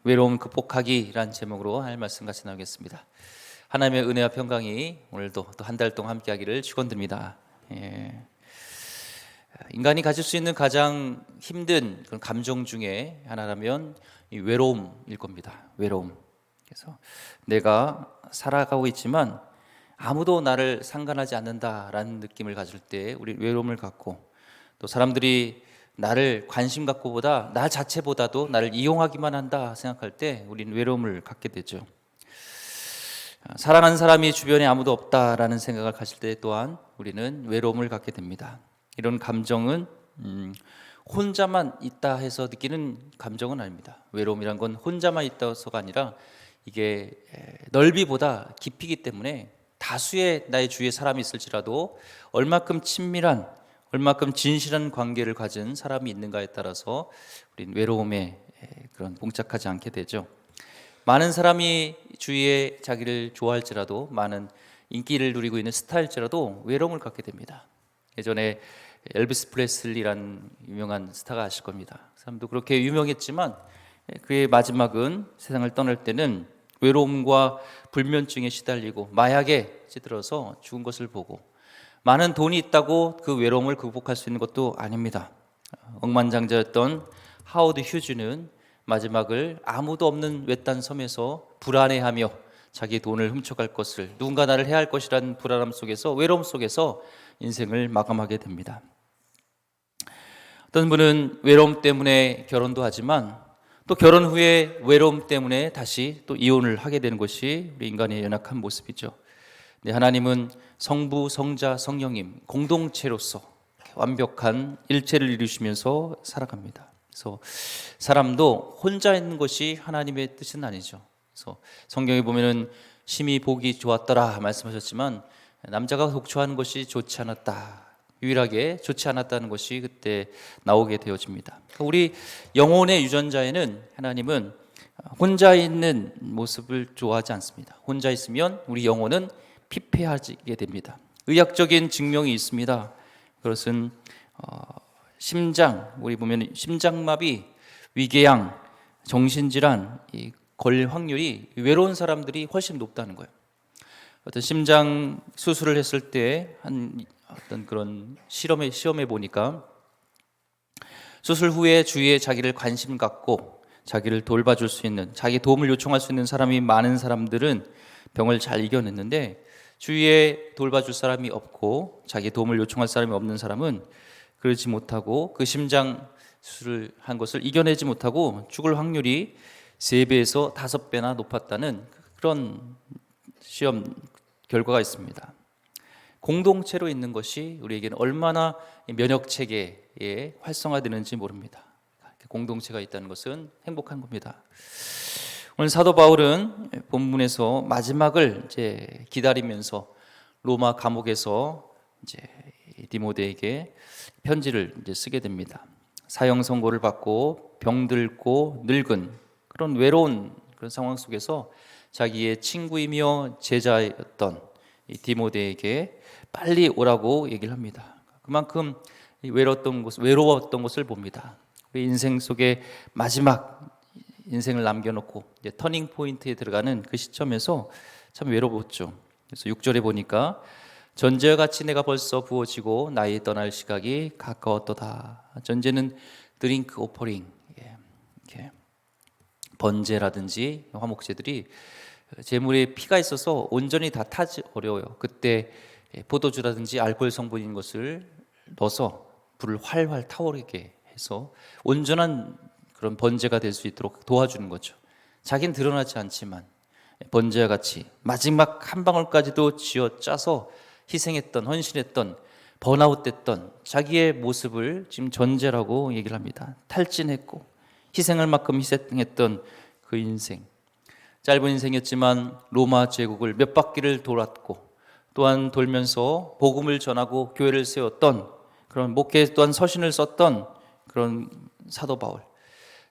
외로움 극복하기라는 제목으로 할 말씀 같이 나누겠습니다. 하나님의 은혜와 평강이 오늘도 또 한 달 동안 함께하기를 축원드립니다. 인간이 가질 수 있는 가장 힘든 그런 감정 중에 하나라면 이 외로움일 겁니다. 외로움. 그래서 내가 살아가고 있지만 아무도 나를 상관하지 않는다라는 느낌을 가질 때 우리 외로움을 갖고, 또 사람들이 나를 관심 갖고보다 나 자체보다도 나를 이용하기만 한다 생각할 때 우리는 외로움을 갖게 되죠. 사랑하는 사람이 주변에 아무도 없다라는 생각을 가질 때 또한 우리는 외로움을 갖게 됩니다. 이런 감정은 혼자만 있다 해서 느끼는 감정은 아닙니다. 외로움이란 건 혼자만 있다서가 아니라 이게 넓이보다 깊이기 때문에 다수의 나의 주위에 사람이 있을지라도 얼마큼 친밀한, 얼마큼 진실한 관계를 가진 사람이 있는가에 따라서 우리는 외로움에 그런 봉착하지 않게 되죠. 많은 사람이 주위에 자기를 좋아할지라도, 많은 인기를 누리고 있는 스타일지라도 외로움을 갖게 됩니다. 예전에 엘비스 프레슬리라는 유명한 스타가 아실 겁니다. 그 사람도 그렇게 유명했지만 그의 마지막은 세상을 떠날 때는 외로움과 불면증에 시달리고 마약에 찌들어서 죽은 것을 보고, 많은 돈이 있다고 그 외로움을 극복할 수 있는 것도 아닙니다. 억만장자였던 하워드 휴즈는 마지막을 아무도 없는 외딴 섬에서 불안해하며 자기 돈을 훔쳐갈 것을, 누군가 나를 해할 것이라는 불안함 속에서, 외로움 속에서 인생을 마감하게 됩니다. 어떤 분은 외로움 때문에 결혼도 하지만 또 결혼 후에 외로움 때문에 다시 또 이혼을 하게 되는 것이 우리 인간의 연약한 모습이죠. 하나님은 성부, 성자, 성령님 공동체로서 완벽한 일체를 이루시면서 살아갑니다. 그래서 사람도 혼자 있는 것이 하나님의 뜻은 아니죠. 그래서 성경에 보면은 심히 보기 좋았더라 말씀하셨지만 남자가 독초하는 것이 좋지 않았다, 유일하게 좋지 않았다는 것이 그때 나오게 되어집니다. 우리 영혼의 유전자에는 하나님은 혼자 있는 모습을 좋아하지 않습니다. 혼자 있으면 우리 영혼은 피폐하게 됩니다. 의학적인 증명이 있습니다. 그것은 심장, 우리 보면 심장마비, 위궤양, 정신질환 걸릴 확률이 외로운 사람들이 훨씬 높다는 거예요. 어떤 심장 수술을 했을 때 한 어떤 그런 시험에 보니까 수술 후에 주위에 자기를 관심 갖고 자기를 돌봐줄 수 있는, 자기 도움을 요청할 수 있는 사람이 많은 사람들은 병을 잘 이겨냈는데, 주위에 돌봐줄 사람이 없고 자기 도움을 요청할 사람이 없는 사람은 그러지 못하고 그 심장 수술을 한 것을 이겨내지 못하고 죽을 확률이 3배에서 5배나 높았다는 그런 시험 결과가 있습니다. 공동체로 있는 것이 우리에게는 얼마나 면역 체계에 활성화되는지 모릅니다. 공동체가 있다는 것은 행복한 겁니다. 오늘 사도 바울은 본문에서 마지막을 이제 기다리면서 로마 감옥에서 이제 디모데에게 편지를 이제 쓰게 됩니다. 사형 선고를 받고 병들고 늙은 그런 외로운 그런 상황 속에서 자기의 친구이며 제자였던 이 디모데에게 빨리 오라고 얘기를 합니다. 그만큼 외로웠던 것을 봅니다. 우리 인생 속에 마지막 인생을 남겨놓고 이제 터닝 포인트에 들어가는 그 시점에서 참 외로웠죠. 그래서 6절에 보니까 전제와 같이 내가 벌써 부어지고 나의 떠날 시각이 가까웠도다. 전제는 드링크 오퍼링, 이렇게 번제라든지 화목제들이 제물에 피가 있어서 온전히 다 타지 어려워요. 그때 포도주라든지 알코올 성분인 것을 넣어서 불을 활활 타오르게 해서 온전한 그런 번제가 될 수 있도록 도와주는 거죠. 자기는 드러나지 않지만 번제와 같이 마지막 한 방울까지도 쥐어 짜서 희생했던, 헌신했던, 번아웃됐던 자기의 모습을 지금 전제라고 얘기를 합니다. 탈진했고 희생할 만큼 희생했던 그 인생, 짧은 인생이었지만 로마 제국을 몇 바퀴를 돌았고 또한 돌면서 복음을 전하고 교회를 세웠던 그런 목회, 또한 서신을 썼던 그런 사도 바울,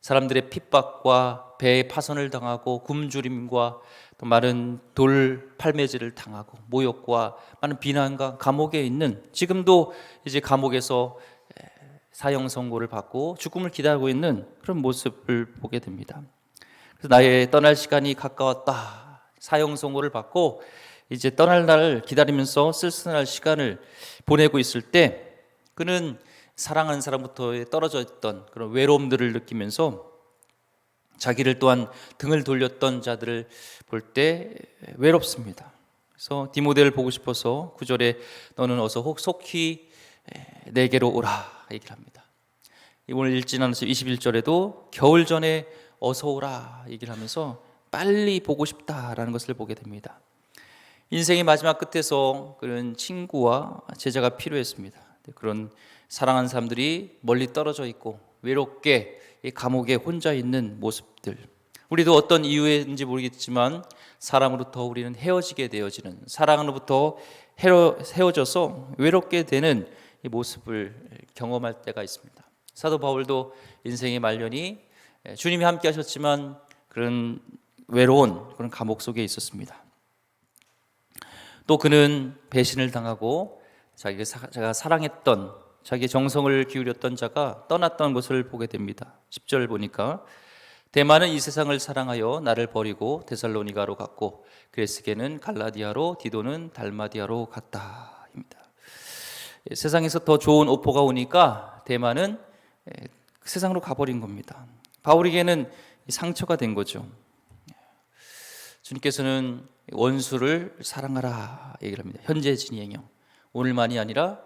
사람들의 핍박과 배의 파선을 당하고 굶주림과 또 많은 돌 팔매질을 당하고 모욕과 많은 비난과 감옥에 있는, 지금도 이제 감옥에서 사형 선고를 받고 죽음을 기다리고 있는 그런 모습을 보게 됩니다. 그래서 나의 떠날 시간이 가까웠다. 사형 선고를 받고 이제 떠날 날을 기다리면서 쓸쓸할 시간을 보내고 있을 때 그는 사랑하는 사람부터 떨어져 있던 그런 외로움들을 느끼면서 자기를 또한 등을 돌렸던 자들을 볼 때 외롭습니다. 그래서 디모데를 보고 싶어서 9절에 너는 어서 속히 내게로 오라 얘기를 합니다. 오늘 읽지 않아서 21절에도 겨울 전에 어서 오라 얘기를 하면서 빨리 보고 싶다라는 것을 보게 됩니다. 인생의 마지막 끝에서 그런 친구와 제자가 필요했습니다. 그런 사랑하는 사람들이 멀리 떨어져 있고 외롭게 이 감옥에 혼자 있는 모습들, 우리도 어떤 이유인지 모르겠지만 사람으로부터 우리는 헤어지게 되어지는, 사랑으로부터 헤어져서 외롭게 되는 이 모습을 경험할 때가 있습니다. 사도 바울도 인생의 말년이 주님이 함께 하셨지만 그런 외로운 그런 감옥 속에 있었습니다. 또 그는 배신을 당하고 자기가 사랑했던, 자기 정성을 기울였던 자가 떠났던 것을 보게 됩니다. 10절 보니까 데마는 이 세상을 사랑하여 나를 버리고 데살로니가로 갔고 그레스게는 갈라디아로, 디도는 달마디아로 갔다입니다. 세상에서 더 좋은 오퍼가 오니까 데마는 세상으로 가버린 겁니다. 바울에게는 상처가 된 거죠. 주님께서는 원수를 사랑하라 얘기를 합니다. 현재 진행형, 오늘만이 아니라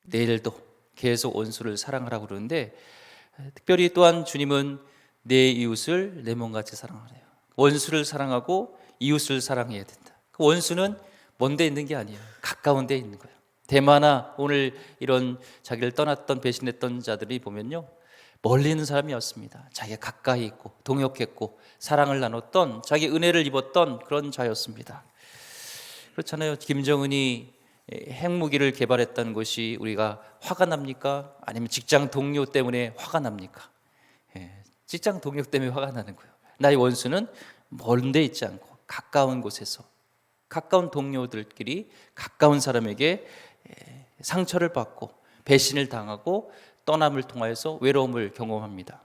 내일도 계속 원수를 사랑하라고 그러는데, 특별히 또한 주님은 내 이웃을 내 몸같이 사랑하래요. 원수를 사랑하고 이웃을 사랑해야 된다. 그 원수는 먼 데 있는 게 아니에요. 가까운 데 있는 거예요. 데마나 오늘 이런 자기를 떠났던 배신했던 자들이 보면요, 멀리 있는 사람이었습니다. 자기가 가까이 있고 동역했고 사랑을 나눴던, 자기 은혜를 입었던 그런 자였습니다. 그렇잖아요. 김정은이 핵무기를 개발했다는 것이 우리가 화가 납니까? 아니면 직장 동료 때문에 화가 납니까? 직장 동료 때문에 화가 나는 거예요. 나의 원수는 먼 데 있지 않고 가까운 곳에서, 가까운 동료들끼리 가까운 사람에게 상처를 받고 배신을 당하고 떠남을 통하여서 외로움을 경험합니다.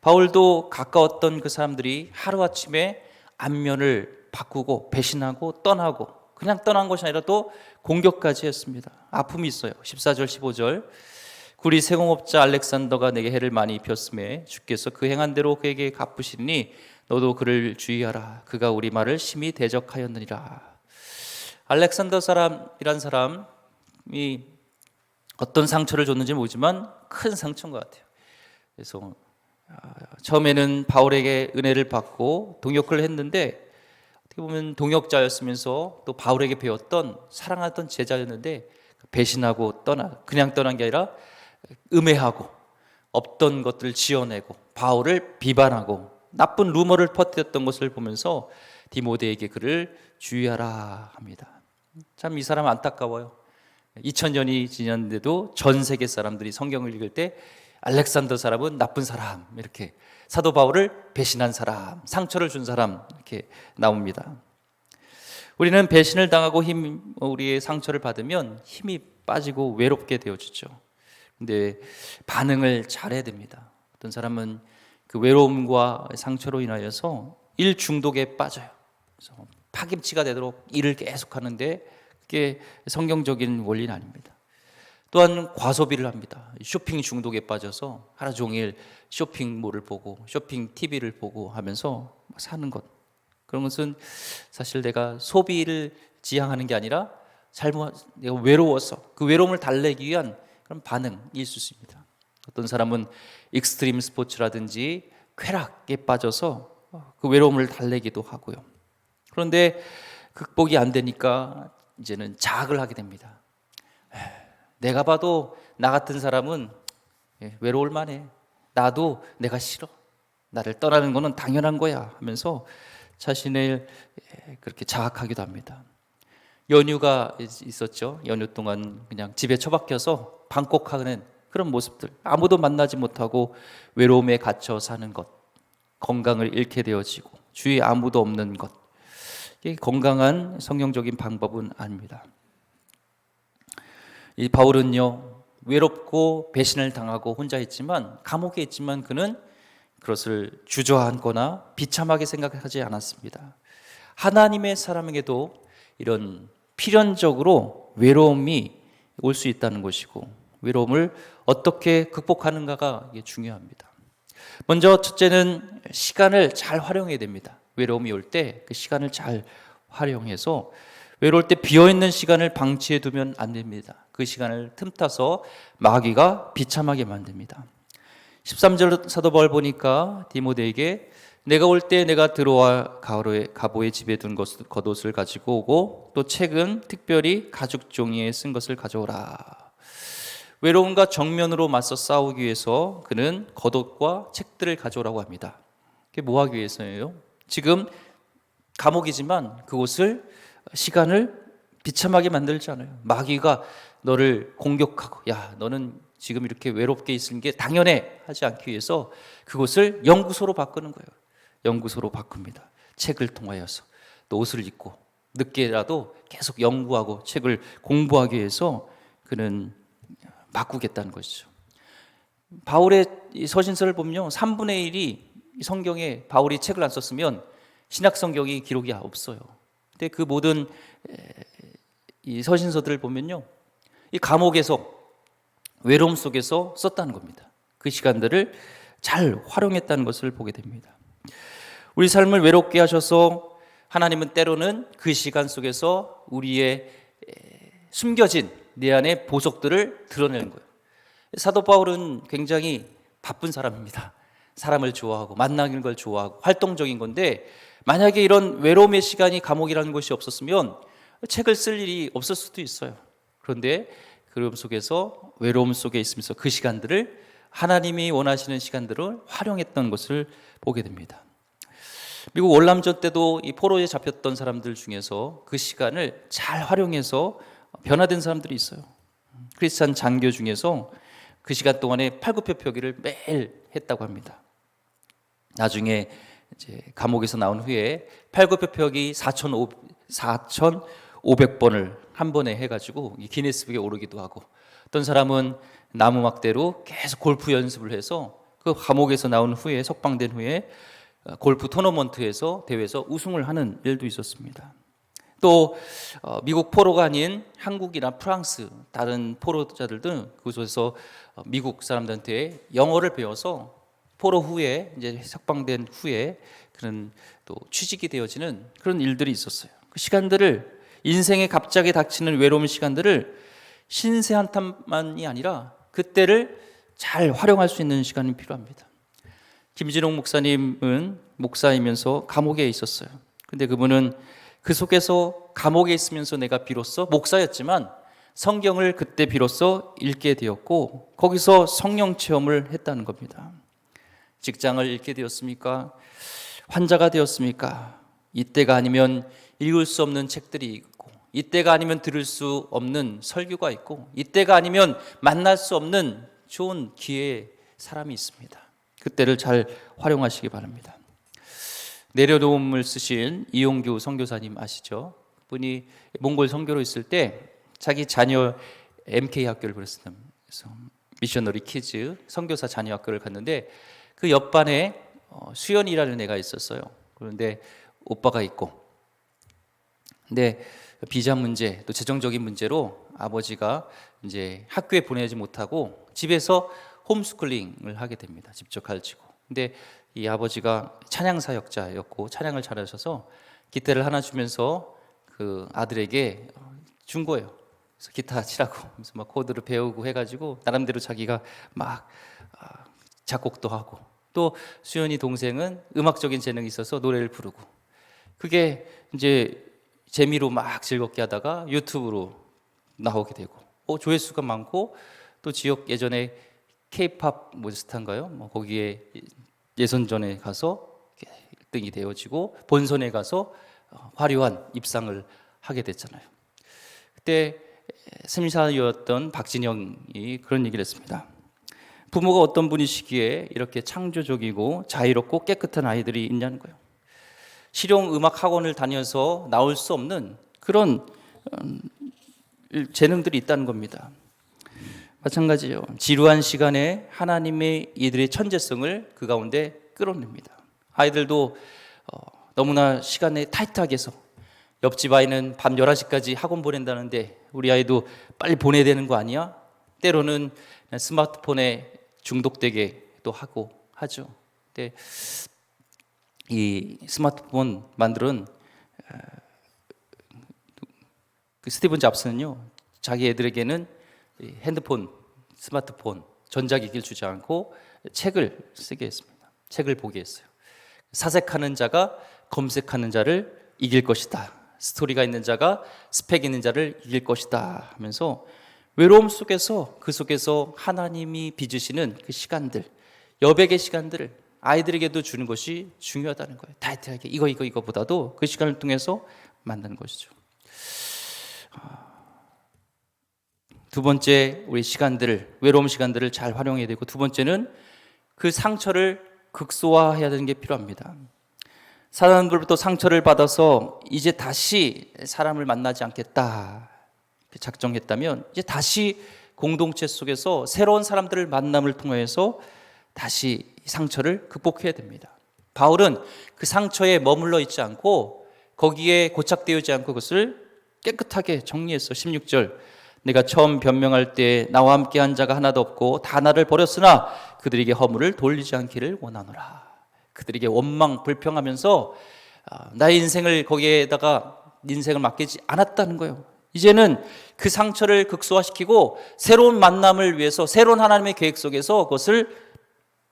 바울도 가까웠던 그 사람들이 하루아침에 안면을 바꾸고 배신하고 떠나고, 그냥 떠난 것이 아니라 또 공격까지 했습니다. 아픔이 있어요. 14절 15절 구리 세공업자 알렉산더가 내게 해를 많이 입혔음에 주께서 그 행한 대로 그에게 갚으시니 너도 그를 주의하라. 그가 우리 말을 심히 대적하였느니라. 알렉산더 사람이란 사람이 어떤 상처를 줬는지 모르지만 큰 상처인 것 같아요. 그래서 처음에는 바울에게 은혜를 받고 동역을 했는데, 어떻게 보면 동역자였으면서 또 바울에게 배웠던 사랑하던 제자였는데 배신하고 그냥 떠난 게 아니라 음해하고 없던 것들을 지어내고 바울을 비판하고 나쁜 루머를 퍼뜨렸던 것을 보면서 디모데에게 그를 주의하라 합니다. 참 이 사람 안타까워요. 2000년이 지났는데도 전 세계 사람들이 성경을 읽을 때 알렉산더 사람은 나쁜 사람, 이렇게 사도 바울을 배신한 사람, 상처를 준 사람 이렇게 나옵니다. 우리는 배신을 당하고 우리의 상처를 받으면 힘이 빠지고 외롭게 되어지죠. 근데 반응을 잘해야 됩니다. 어떤 사람은 그 외로움과 상처로 인하여서 일 중독에 빠져요. 그래서 파김치가 되도록 일을 계속 하는데 그게 성경적인 원리는 아닙니다. 또한 과소비를 합니다. 쇼핑 중독에 빠져서 하루 종일 쇼핑몰을 보고 쇼핑 TV를 보고 하면서 사는 것, 그런 것은 사실 내가 소비를 지향하는 게 아니라 내가 외로워서 그 외로움을 달래기 위한 그런 반응일 수 있습니다. 어떤 사람은 익스트림 스포츠라든지 쾌락에 빠져서 그 외로움을 달래기도 하고요. 그런데 극복이 안 되니까 이제는 자학을 하게 됩니다. 내가 봐도 나 같은 사람은 외로울 만해. 나도 내가 싫어. 나를 떠나는 거는 당연한 거야 하면서 자신을 그렇게 자학하기도 합니다. 연휴가 있었죠. 연휴 동안 그냥 집에 처박혀서 방콕하는 그런 모습들, 아무도 만나지 못하고 외로움에 갇혀 사는 것, 건강을 잃게 되어지고 주위에 아무도 없는 것, 이게 건강한 성경적인 방법은 아닙니다. 이 바울은요, 외롭고 배신을 당하고 혼자 있지만, 감옥에 있지만 그는 그것을 주저앉거나 비참하게 생각하지 않았습니다. 하나님의 사람에게도 이런 필연적으로 외로움이 올 수 있다는 것이고, 외로움을 어떻게 극복하는가가 중요합니다. 먼저 첫째는 시간을 잘 활용해야 됩니다. 외로움이 올 때 그 시간을 잘 활용해서, 외로울 때 비어있는 시간을 방치해 두면 안 됩니다. 그 시간을 틈타서 마귀가 비참하게 만듭니다. 13절 사도 바울 보니까 디모데에게 내가 올 때 내가 들어와 가보의 집에 둔 겉옷을 가지고 오고, 또 책은 특별히 가죽 종이에 쓴 것을 가져오라. 외로움과 정면으로 맞서 싸우기 위해서 그는 겉옷과 책들을 가져오라고 합니다. 그게 뭐 하기 위해서예요? 지금 감옥이지만 그곳을, 시간을 비참하게 만들지 않아요. 마귀가 너를 공격하고, 야, 너는 지금 이렇게 외롭게 있는 게 당연해 하지 않기 위해서 그곳을 연구소로 바꾸는 거예요. 연구소로 바꿉니다. 책을 통하여서, 또 옷을 입고 늦게라도 계속 연구하고 책을 공부하기 위해서 그는 바꾸겠다는 것이죠. 바울의 서신서를 보면요, 3분의 1이 성경에 바울이 책을 안 썼으면 신약 성경이 기록이 없어요. 근데 그 모든 이 서신서들을 보면요, 이 감옥에서, 외로움 속에서 썼다는 겁니다. 그 시간들을 잘 활용했다는 것을 보게 됩니다. 우리 삶을 외롭게 하셔서 하나님은 때로는 그 시간 속에서 우리의 숨겨진 내 안의 보석들을 드러내는 거예요. 사도 바울은 굉장히 바쁜 사람입니다. 사람을 좋아하고 만나는 걸 좋아하고 활동적인 건데, 만약에 이런 외로움의 시간이, 감옥이라는 것이 없었으면 책을 쓸 일이 없을 수도 있어요. 그런데 그런 속에서, 외로움 속에 있으면서 그 시간들을, 하나님이 원하시는 시간들을 활용했던 것을 보게 됩니다. 미국 월남전 때도 이 포로에 잡혔던 사람들 중에서 그 시간을 잘 활용해서 변화된 사람들이 있어요. 크리스찬 장교 중에서 그 시간 동안에 팔굽혀펴기를 매일 했다고 합니다. 나중에 이제 감옥에서 나온 후에 팔굽혀펴기 4,500번을 한 번에 해가지고 기네스북에 오르기도 하고, 어떤 사람은 나무 막대로 계속 골프 연습을 해서 그 감옥에서 나온 후에, 석방된 후에 골프 토너먼트에서, 대회에서 우승을 하는 일도 있었습니다. 또 미국 포로가 아닌 한국이나 프랑스 다른 포로자들도 그곳에서 미국 사람들한테 영어를 배워서 포로 후에, 이제 석방된 후에 그런 또 취직이 되어지는 그런 일들이 있었어요. 그 시간들을, 인생에 갑자기 닥치는 외로운 시간들을 신세 한탄만이 아니라 그때를 잘 활용할 수 있는 시간이 필요합니다. 김진홍 목사님은 목사이면서 감옥에 있었어요. 근데 그분은 그 속에서, 감옥에 있으면서 내가 비로소 목사였지만 성경을 그때 비로소 읽게 되었고, 거기서 성령 체험을 했다는 겁니다. 직장을 잃게 되었습니까? 환자가 되었습니까? 이때가 아니면 읽을 수 없는 책들이 있고, 이때가 아니면 들을 수 없는 설교가 있고, 이때가 아니면 만날 수 없는 좋은 기회의 사람이 있습니다. 그때를 잘 활용하시기 바랍니다. 내려놓음을 쓰신 이용규 선교사님 아시죠? 그분이 몽골 선교로 있을 때 자기 자녀 MK 학교를 보냈어요. 그래서 미셔너리 키즈 선교사 자녀 학교를 갔는데, 그 옆반에 수연이라는 애가 있었어요. 그런데 오빠가 있고, 근데 비자 문제, 또 재정적인 문제로 아버지가 이제 학교에 보내지 못하고 집에서 홈스쿨링을 하게 됩니다. 직접 가르치고. 근데 이 아버지가 찬양 사역자였고 찬양을 잘하셔서 기타를 하나 주면서 그 아들에게 준 거예요. 그래서 기타 치라고. 그래서 막 코드를 배우고 해가지고 나름대로 자기가 막 작곡도 하고, 또 수연이 동생은 음악적인 재능이 있어서 노래를 부르고, 그게 이제 재미로 막 즐겁게 하다가 유튜브로 나오게 되고, 조회수가 많고, 또 지역 예전에 K-팝 스타인가요? 거기에 예선전에 가서 1등이 되어지고 본선에 가서 화려한 입상을 하게 됐잖아요. 그때 심사위였던 박진영이 그런 얘기를 했습니다. 부모가 어떤 분이시기에 이렇게 창조적이고 자유롭고 깨끗한 아이들이 있냐는 거예요. 실용 음악 학원을 다녀서 나올 수 없는 그런 재능들이 있다는 겁니다. 마찬가지예요. 지루한 시간에 하나님의 이들의 천재성을 그 가운데 끌어냅니다. 아이들도 너무나 시간에 타이트하게 해서 옆집 아이는 밤 11시까지 학원 보낸다는데 우리 아이도 빨리 보내야 되는 거 아니야? 때로는 스마트폰에 중독되게도 하고 하죠. 근데 이 스마트폰 만들은 그 스티븐 잡스는요, 자기 애들에게는 핸드폰, 스마트폰, 전자기기를 주지 않고 책을 쓰게 했습니다. 책을 보게 했어요. 사색하는 자가 검색하는 자를 이길 것이다. 스토리가 있는 자가 스펙 있는 자를 이길 것이다 하면서 외로움 속에서, 그 속에서 하나님이 빚으시는 그 시간들, 여백의 시간들을 아이들에게도 주는 것이 중요하다는 거예요. 타이트하게 이거보다도 그 시간을 통해서 만드는 것이죠. 두 번째, 우리 시간들을, 외로움 시간들을 잘 활용해야 되고, 두 번째는 그 상처를 극소화해야 되는 게 필요합니다. 사람들부터 상처를 받아서 이제 다시 사람을 만나지 않겠다 작정했다면, 이제 다시 공동체 속에서 새로운 사람들을 만남을 통해서 다시 상처를 극복해야 됩니다. 바울은 그 상처에 머물러 있지 않고 거기에 고착되지 않고 그것을 깨끗하게 정리했어. 16절, 내가 처음 변명할 때 나와 함께 한 자가 하나도 없고 다 나를 버렸으나 그들에게 허물을 돌리지 않기를 원하노라. 그들에게 원망 불평하면서 나의 인생을 거기에다가 인생을 맡기지 않았다는 거예요. 이제는 그 상처를 극소화시키고 새로운 만남을 위해서 새로운 하나님의 계획 속에서 그것을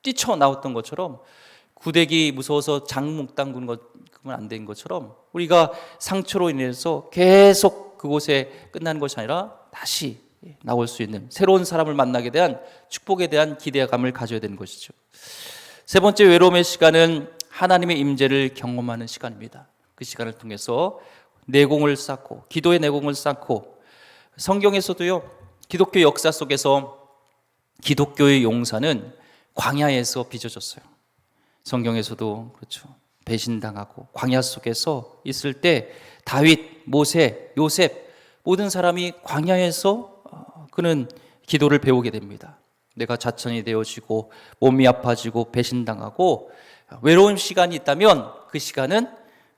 뛰쳐나왔던 것처럼, 구데기 무서워서 장목 담그는 것 그건 안 된 것처럼 우리가 상처로 인해서 계속 그곳에 끝나는 것이 아니라 다시 나올 수 있는 새로운 사람을 만나게 대한 축복에 대한 기대감을 가져야 되는 것이죠. 세 번째 외로움의 시간은 하나님의 임재를 경험하는 시간입니다. 그 시간을 통해서 내공을 쌓고, 기도의 내공을 쌓고, 성경에서도요, 기독교 역사 속에서 기독교의 용사는 광야에서 빚어졌어요. 성경에서도 그렇죠. 배신당하고 광야 속에서 있을 때 다윗, 모세, 요셉 모든 사람이 광야에서 그는 기도를 배우게 됩니다. 내가 자천이 되어지고 몸이 아파지고 배신당하고 외로운 시간이 있다면 그 시간은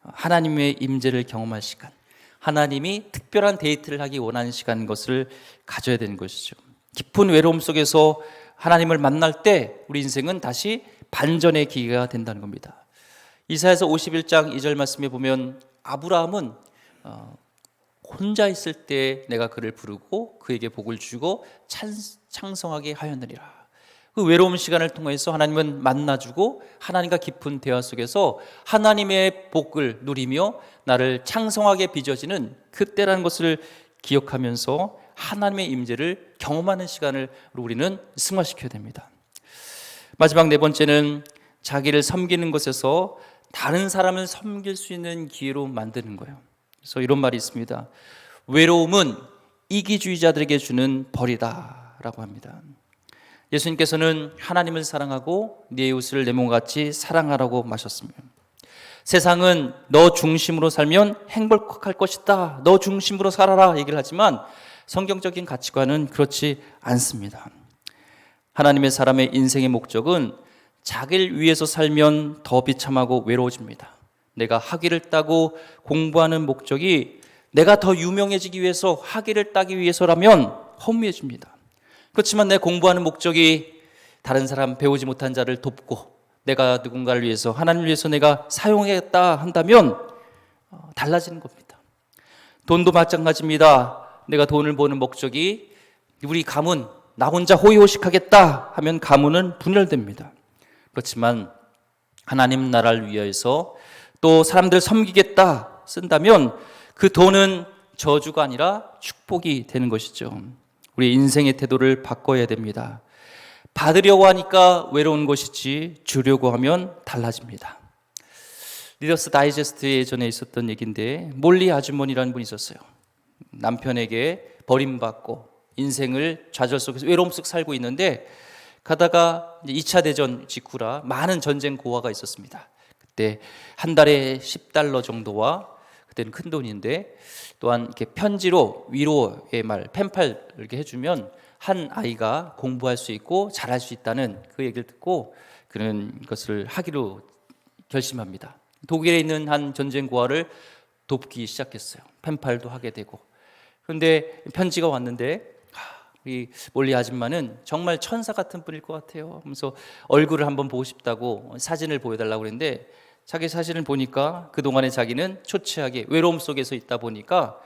하나님의 임재를 경험할 시간, 하나님이 특별한 데이트를 하기 원하는 시간인 것을 가져야 되는 것이죠. 깊은 외로움 속에서 하나님을 만날 때 우리 인생은 다시 반전의 기회가 된다는 겁니다. 이사야서 51장 2절 말씀에 보면 아브라함은 혼자 있을 때 내가 그를 부르고 그에게 복을 주고 창성하게 하였느니라. 그 외로움 시간을 통해서 하나님은 만나주고 하나님과 깊은 대화 속에서 하나님의 복을 누리며 나를 창성하게 빚어지는 그때라는 것을 기억하면서 하나님의 임재를 경험하는 시간을 우리는 승화시켜야 됩니다. 마지막 네 번째는 자기를 섬기는 것에서 다른 사람을 섬길 수 있는 기회로 만드는 거예요. 그래서 이런 말이 있습니다. 외로움은 이기주의자들에게 주는 벌이다 라고 합니다. 예수님께서는 하나님을 사랑하고 네 이웃을 내 몸같이 사랑하라고 마셨습니다. 세상은 너 중심으로 살면 행복할 것이다, 너 중심으로 살아라 얘기를 하지만 성경적인 가치관은 그렇지 않습니다. 하나님의 사람의 인생의 목적은 자기를 위해서 살면 더 비참하고 외로워집니다. 내가 학위를 따고 공부하는 목적이 내가 더 유명해지기 위해서, 학위를 따기 위해서라면 허무해집니다. 그렇지만 내 공부하는 목적이 다른 사람, 배우지 못한 자를 돕고 내가 누군가를 위해서, 하나님을 위해서 내가 사용하겠다 한다면 달라지는 겁니다. 돈도 마찬가지입니다. 내가 돈을 버는 목적이 우리 가문, 나 혼자 호의호식하겠다 하면 가문은 분열됩니다. 그렇지만 하나님 나라를 위해서 또 사람들 섬기겠다 쓴다면 그 돈은 저주가 아니라 축복이 되는 것이죠. 우리 인생의 태도를 바꿔야 됩니다. 받으려고 하니까 외로운 것이지 주려고 하면 달라집니다. 리더스 다이제스트에 예전에 있었던 얘기인데, 몰리 아주머니라는 분이 있었어요. 남편에게 버림받고 인생을 좌절 속에서 외로움 속 살고 있는데, 가다가 2차 대전 직후라 많은 전쟁 고화가 있었습니다. 그때 한 달에 $10 정도와, 그때는 큰 돈인데, 또한 이렇게 편지로 위로의 말, 펜팔 이렇게 해주면 한 아이가 공부할 수 있고 잘할 수 있다는 그 얘기를 듣고 그런 것을 하기로 결심합니다. 독일에 있는 한 전쟁 고아를 돕기 시작했어요. 펜팔도 하게 되고. 그런데 편지가 왔는데 이 몰리 아줌마는 정말 천사 같은 분일 것 같아요 하면서 얼굴을 한번 보고 싶다고 사진을 보여달라고 그랬는데, 자기 사진을 보니까 그동안에 자기는 초췌하게 외로움 속에서 있다 보니까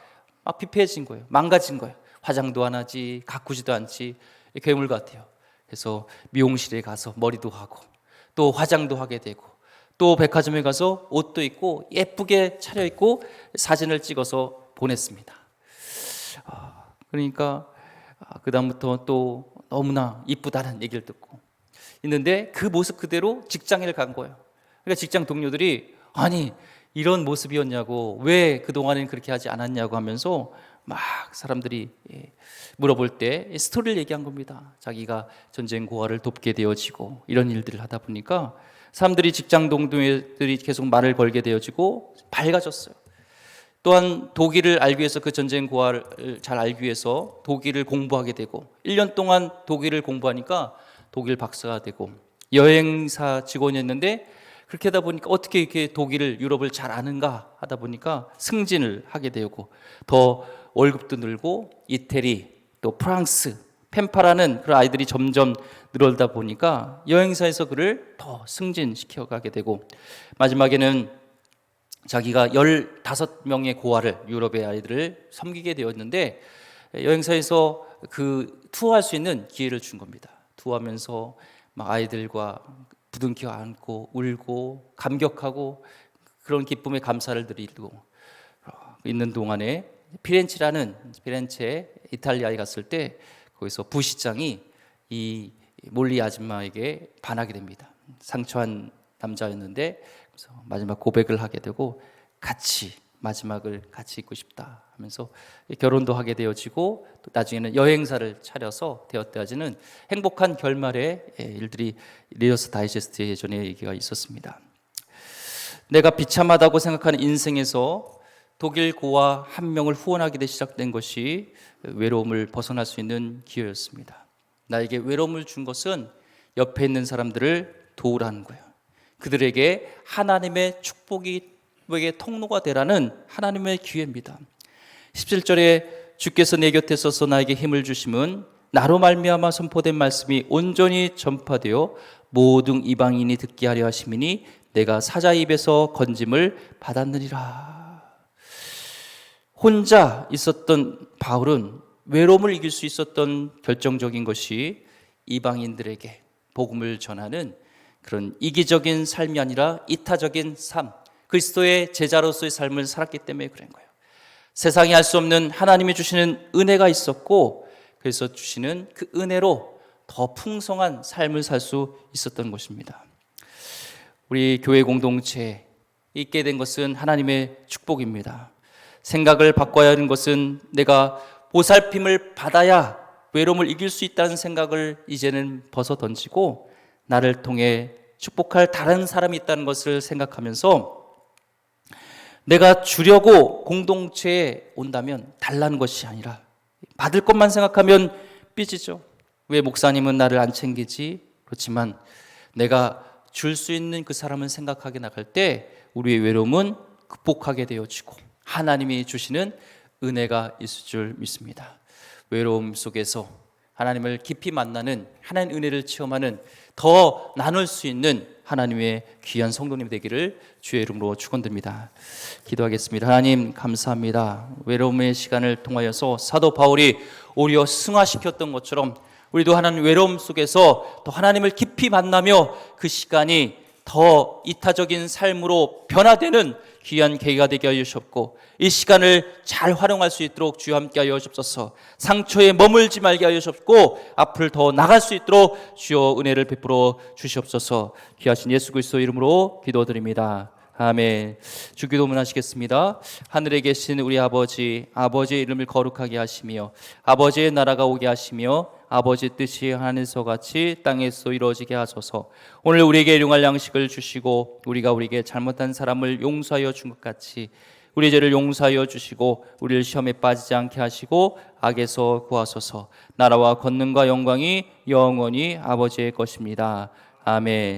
막 피폐해진 거예요. 망가진 거예요. 화장도 안 하지, 가꾸지도 않지, 괴물 같아요. 그래서 미용실에 가서 머리도 하고 또 화장도 하게 되고 또 백화점에 가서 옷도 입고 예쁘게 차려입고 사진을 찍어서 보냈습니다. 그러니까 그 다음부터 또 너무나 이쁘다는 얘기를 듣고 있는데, 그 모습 그대로 직장에 간 거예요. 그러니까 직장 동료들이 아니 이런 모습이었냐고, 왜 그동안엔 그렇게 하지 않았냐고 하면서 막 사람들이 물어볼 때 스토리를 얘기한 겁니다. 자기가 전쟁 고아를 돕게 되어지고 이런 일들을 하다 보니까 사람들이, 직장 동료들이 계속 말을 걸게 되어지고 밝아졌어요. 또한 독일을 알기 위해서, 그 전쟁 고아를 잘 알기 위해서 독일을 공부하게 되고 1년 동안 독일을 공부하니까 독일 박사가 되고, 여행사 직원이었는데 그렇게 하다 보니까 어떻게 이렇게 독일을, 유럽을 잘 아는가 하다 보니까 승진을 하게 되고 더 월급도 늘고 이태리 또 프랑스 펜파라는 그런 아이들이 점점 늘어다 보니까 여행사에서 그를 더 승진시켜 가게 되고, 마지막에는 자기가 15명의 고아를, 유럽의 아이들을 섬기게 되었는데 여행사에서 그 투어할 수 있는 기회를 준 겁니다. 투어하면서 막 아이들과 부둥켜 안고 울고 감격하고 그런 기쁨의 감사를 드리고 있는 동안에 피렌체 이탈리아에 갔을 때 거기서 부시장이 이 몰리 아줌마에게 반하게 됩니다. 상처한 남자였는데 그래서 마지막 고백을 하게 되고 같이 마지막을 같이 있고 싶다 하면서 결혼도 하게 되어지고, 또 나중에는 여행사를 차려서 되었다지는 행복한 결말의 일들이 리더스 다이제스트 예전에 얘기가 있었습니다. 내가 비참하다고 생각하는 인생에서 독일 고아 한 명을 후원하게 돼 시작된 것이 외로움을 벗어날 수 있는 기회였습니다. 나에게 외로움을 준 것은 옆에 있는 사람들을 도우라는 거예요. 그들에게 하나님의 축복의 통로가 되라는 하나님의 기회입니다. 17절에 주께서 내 곁에 서서 나에게 힘을 주심은 나로 말미암아 선포된 말씀이 온전히 전파되어 모든 이방인이 듣게 하려 하심이니 내가 사자 입에서 건짐을 받았느니라. 혼자 있었던 바울은 외로움을 이길 수 있었던 결정적인 것이 이방인들에게 복음을 전하는 그런 이기적인 삶이 아니라 이타적인 삶, 그리스도의 제자로서의 삶을 살았기 때문에 그런 거예요. 세상이 할 수 없는 하나님이 주시는 은혜가 있었고, 그래서 주시는 그 은혜로 더 풍성한 삶을 살 수 있었던 것입니다. 우리 교회 공동체에 있게 된 것은 하나님의 축복입니다. 생각을 바꿔야 하는 것은 내가 보살핌을 받아야 외로움을 이길 수 있다는 생각을 이제는 벗어 던지고, 나를 통해 축복할 다른 사람이 있다는 것을 생각하면서 내가 주려고 공동체에 온다면 달라는 것이 아니라 받을 것만 생각하면 삐지죠. 왜 목사님은 나를 안 챙기지? 그렇지만 내가 줄 수 있는 그 사람을 생각하게 나갈 때 우리의 외로움은 극복하게 되어지고 하나님이 주시는 은혜가 있을 줄 믿습니다. 외로움 속에서 하나님을 깊이 만나는, 하나님의 은혜를 체험하는, 더 나눌 수 있는 하나님의 귀한 성도님 되기를 주의 이름으로 축원드립니다. 기도하겠습니다. 하나님 감사합니다. 외로움의 시간을 통하여서 사도 바울이 오히려 승화시켰던 것처럼 우리도 하나님 외로움 속에서 더 하나님을 깊이 만나며 그 시간이 더 이타적인 삶으로 변화되는 귀한 계기가 되게 하여 주셨고, 이 시간을 잘 활용할 수 있도록 주여 함께 하여 주옵소서. 상처에 머물지 말게 하여 주옵고 앞을 더 나갈 수 있도록 주여 은혜를 베풀어 주시옵소서. 귀하신 예수 그리스도 이름으로 기도드립니다. 아멘. 주기도문 하시겠습니다. 하늘에 계신 우리 아버지, 아버지의 이름을 거룩하게 하시며 아버지의 나라가 오게 하시며 아버지 뜻이 하늘에서 같이 땅에서 이루어지게 하소서. 오늘 우리에게 일용할 양식을 주시고 우리가 우리에게 잘못한 사람을 용서하여 준 것 같이 우리 죄를 용서하여 주시고 우리를 시험에 빠지지 않게 하시고 악에서 구하소서. 나라와 권능과 영광이 영원히 아버지의 것입니다. 아멘.